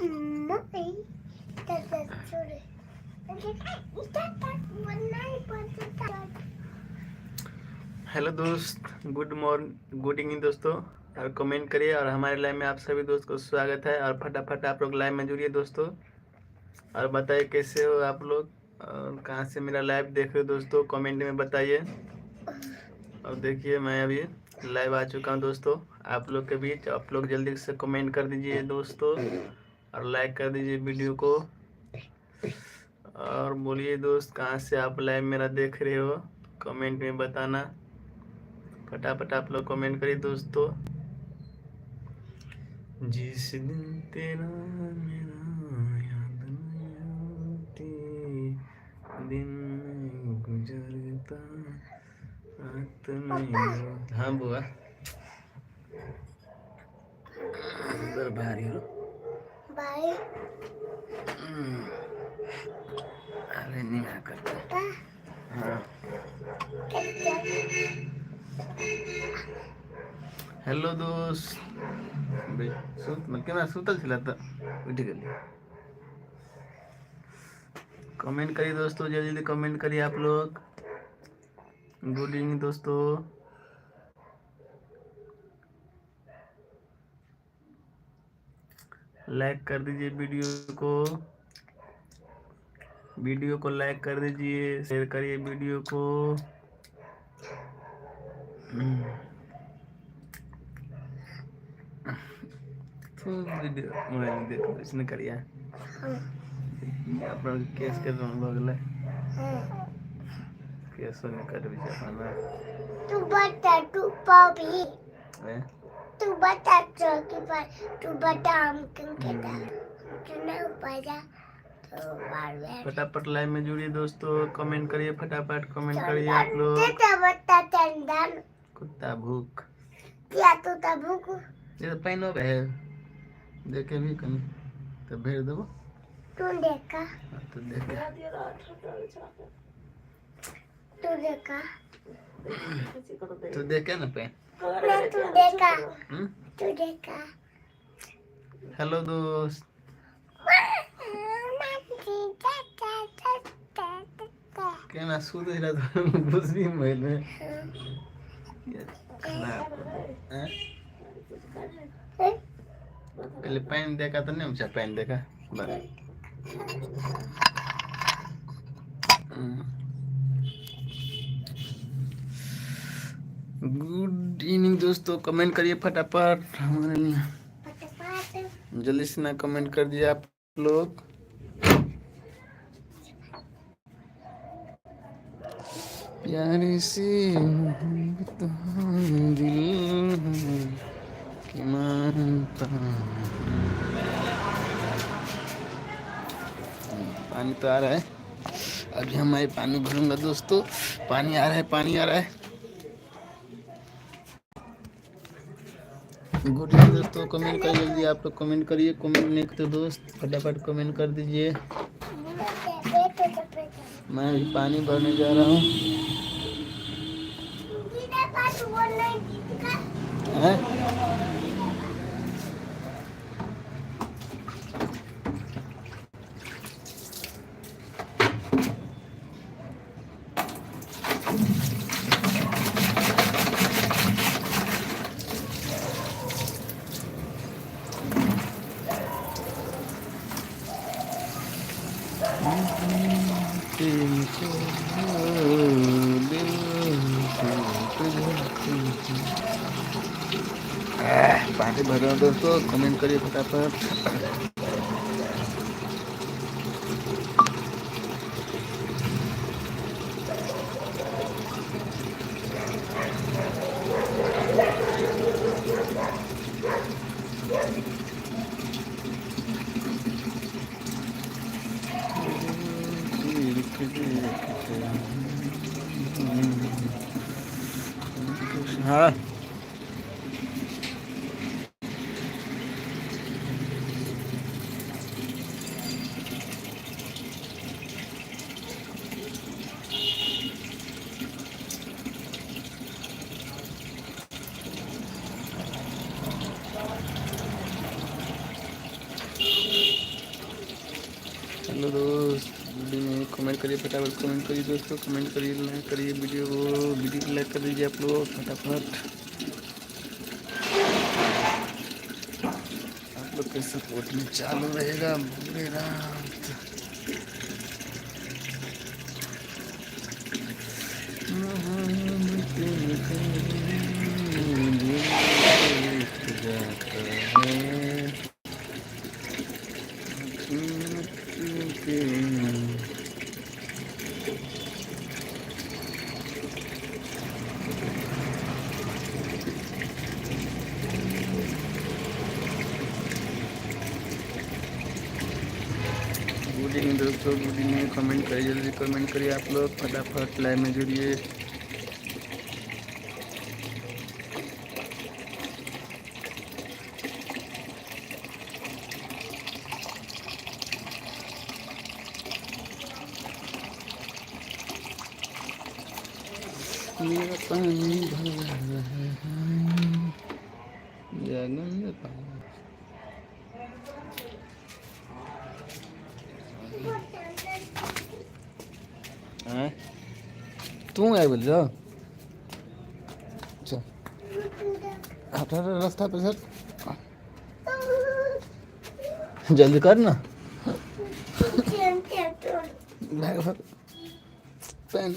Mãe, tá chorando. Hello दोस्त, good morning, good evening दोस्तों। और कमेंट करिए और हमारे लाइव में आप सभी दोस्त को स्वागत है। और फटाफट आप लोग लाइव में जुड़िए दोस्तों, और बताइए कैसे हो आप लोग और कहाँ से मेरा लाइव देख रहे हो दोस्तों, कमेंट में बताइए। और देखिए मैं अभी लाइव आ चुका हूँ दोस्तों आप लोग के बीच। आप लोग जल्दी से कमेंट कर दीजिए दोस्तों और लाइक कर दीजिए वीडियो को। और बोलिए दोस्त कहाँ से आप लाइव मेरा देख रहे हो, कमेंट में बताना। फटाफट आप लोग कमेंट करिए दोस्तों। जिस दिन तेरा मेरा याद नहीं आती, दिन गुजरता रात नहीं। हाँ बुआ, उधर भारी हो भाई अरे नहीं करता। हाँ हेलो दोस्त, केना सुतल छिला त उठ गेली। कमेंट करिए दोस्तों, जल्दी जल्दी कमेंट करिए आप लोग। गुड इवनिंग दोस्तों। लाइक कर दीजिए वीडियो को लाइक कर दीजिए, शेयर करिए वीडियो को। वीडियो मोबाइल देखो इसने करिया अपना केस कर भगल केस ने कर अपना। तू बता तू पापी तू बता चौकी पर तू बता हम क्यों कहता तू नहीं बता तो बार फटाफट लाइव में जुड़िए दोस्तों, कमेंट करिए, फटाफट कमेंट करिए आप लोग। बता चंदन कुत्ता भूख क्या तू तब भूख ये तो पैनो है देखे भी कहीं तो भेज देबो। तू देखा तो देखा तो देखे ना पे तू देखा हेलो दोस्त, केना सूद हिला तो बुझी महिल में पहले पैन देखा तो नहीं मुझे पैन देखा गुड इवनिंग दोस्तों, कमेंट करिए फटाफट हमारे लिए, जल्दी से ना कमेंट कर दिए आप लोग। प्यारी सी दिल की मानता। पानी तो आ रहा है, अभी हमारे पानी भरूंगा दोस्तों। पानी आ रहा है, पानी आ रहा है। गुड इवनिंग दोस्तों, कमेंट करिए जल्दी आप लोग, कमेंट करिए। कमेंट नहीं करते दोस्त फटाफट कमेंट कर दीजिए। मैं अभी पानी भरने जा रहा हूँ। पानी भर रहा हूँ दोस्तों, कमेंट करिए फटाफट। हाँ हेलो दोस्त, वीडियो में कमेंट करिए फटाफट, कमेंट करिए दोस्तों, कमेंट करिए, लाइक करिए वीडियो को लाइक कर दीजिए आप लोग फटाफट। आप लोग के सपोर्ट में चालू रहेगा पूरे रात। गुड इवनिंग दोस्तों, गुड इवनिंग। कमेंट करिए, जल्दी कमेंट करिए आप लोग फटाफट, लाइव में जुड़िए। मेरा पानी भर रहा है जगन में पानी। हाँ तू है बोल जाओ, चल हटा रास्ता पे सर, जल्दी कर ना। बैग भर पेन।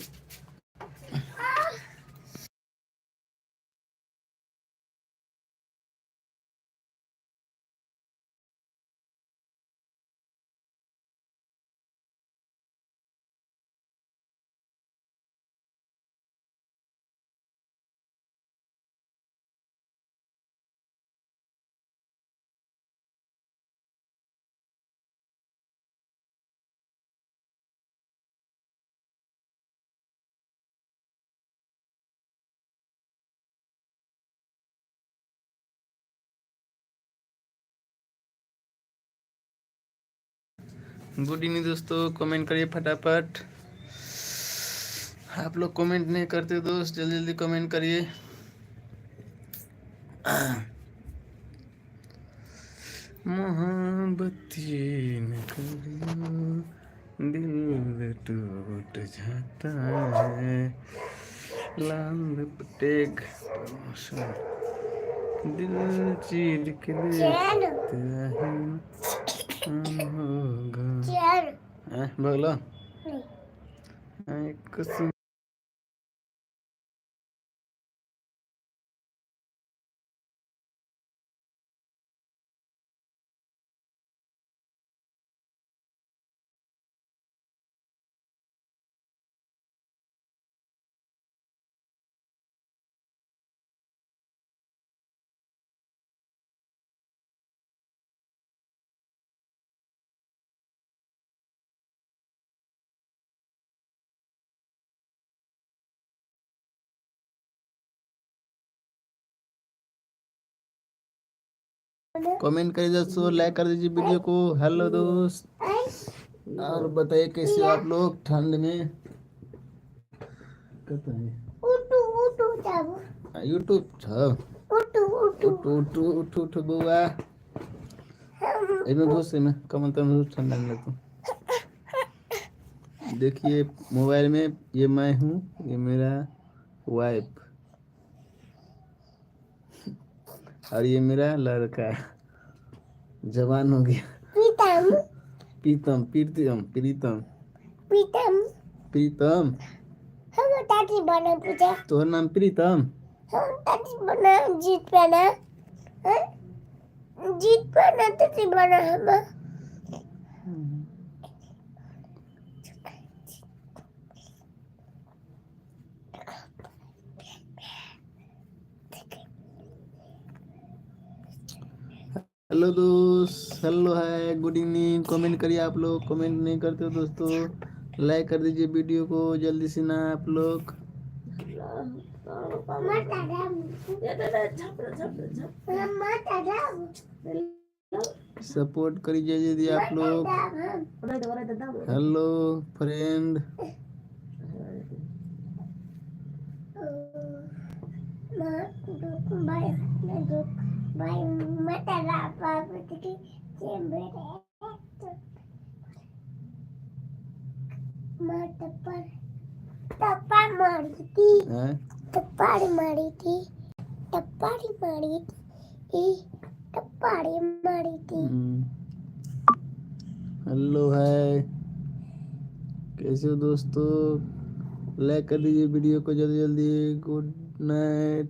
गुड इवनिंग दोस्तों, कमेंट करिए फटाफट। आप लोग कमेंट नहीं करते दोस्त, जल्दी जल्दी कमेंट करिए। मोहब्बती न करियो दिल टूट जाता है, लाल पटेग दिल चीर के देखता है होगा। बोलो कसम। कमेंट करिए दोस्तों, लाइक कर दीजिए वीडियो को। हेलो दोस्त, और बताइए कैसे हो आप लोग ठंड में। यूट्यूब छ उठू बउआ इधर घुस में कमल तम ठंडा में तो देखिए मोबाइल में, ये मैं हूँ, ये मेरा वाइफ और ये मेरा लड़का जवान हो गया। प्रीतम प्रीतम प्रीतम प्रीतम प्रीतम ताती बना पूजा। तोहर नाम प्रीतम? ताती बना जीत बना, जीत बना ताती बना हम। हेलो दोस्त, हेलो है, गुड इवनिंग। कमेंट करिए आप लोग, कमेंट नहीं करते हो दोस्तों, लाइक कर दीजिए वीडियो को जल्दी से ना आप लोग। सपोर्ट करिए यदि आप लोग। हेलो फ्रेंड, मैं टप्पड़ मारी थी हैं? टप्पड़ मारी थी टप्पड़ मारी थी टप्पड़ मारी थी हेलो है, कैसे हो दोस्तों? लाइक कर दीजिए वीडियो को जल्दी जल्दी। Good night.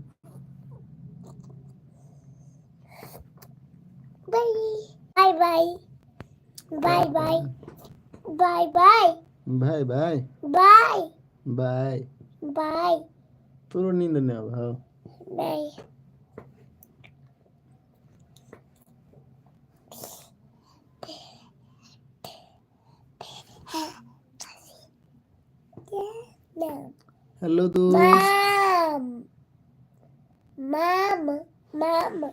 Bye bye bye bye bye bye bye bye bye bye. Bye तोरो नींद नहीं आवा? नहीं हेलो दोस्त। Mom, mom.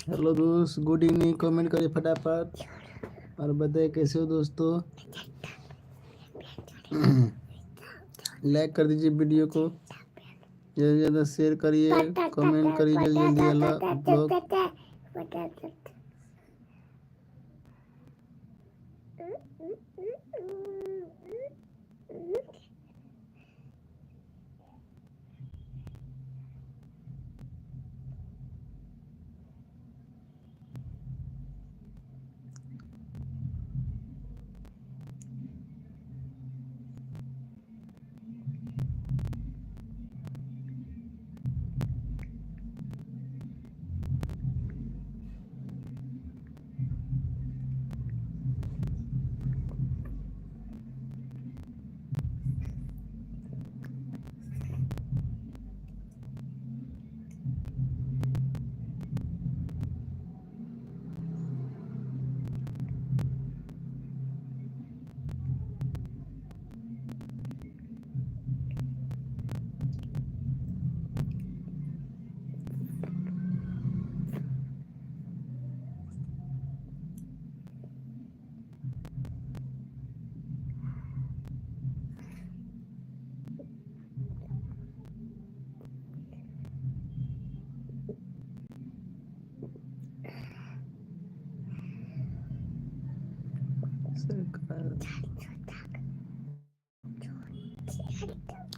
हेलो दोस्त, गुड इवनिंग। कमेंट करिए फटाफट और बताइए कैसे हो दोस्तों। लाइक कर दीजिए वीडियो को, ज़्यादा से ज़्यादा शेयर करिए, कमेंट करिए जल्दी जल्दी। अल्लाह ब्लॉग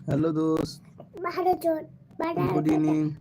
हेलो दोस्त, गुड इवनिंग।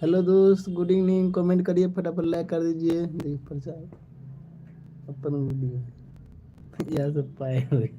हेलो दोस्त, गुड इवनिंग। कमेंट करिए फटाफट, लाइक कर दीजिए। देखिए प्रचार अपन वीडियो यहाँ से पाए हुए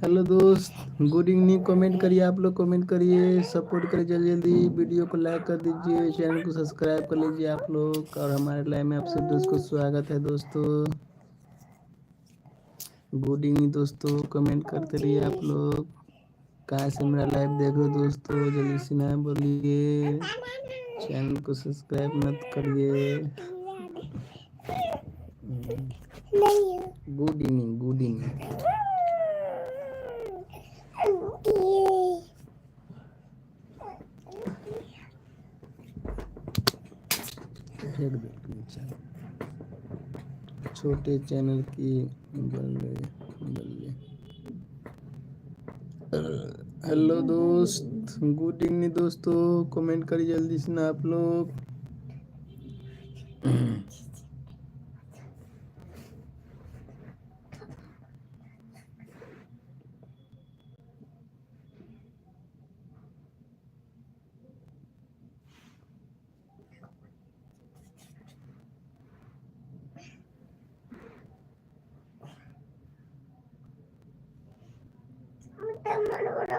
हेलो दोस्त, गुड इवनिंग। कमेंट करिए, आप लोग कमेंट करिए, सपोर्ट करिए जल्दी जल्दी। वीडियो को लाइक कर दीजिए, चैनल को सब्सक्राइब कर लीजिए आप लोग। और हमारे लाइव में आपसे दोस्त को स्वागत है दोस्तों। गुड इवनिंग दोस्तों, कमेंट करते रहिए आप लोग। कहाँ से मेरा लाइव देख रहे हो दोस्तों, जल्दी से ना बोलिए, चैनल को सब्सक्राइब मत करिए। Good evening, good evening. फेंक दो नीचे। छोटे चैनल की बल्ले बल्ले। हेलो दोस्त, गुड इवनिंग दोस्तों, कमेंट करिए जल्दी से ना आप लोग।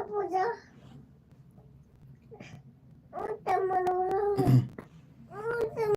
पूजा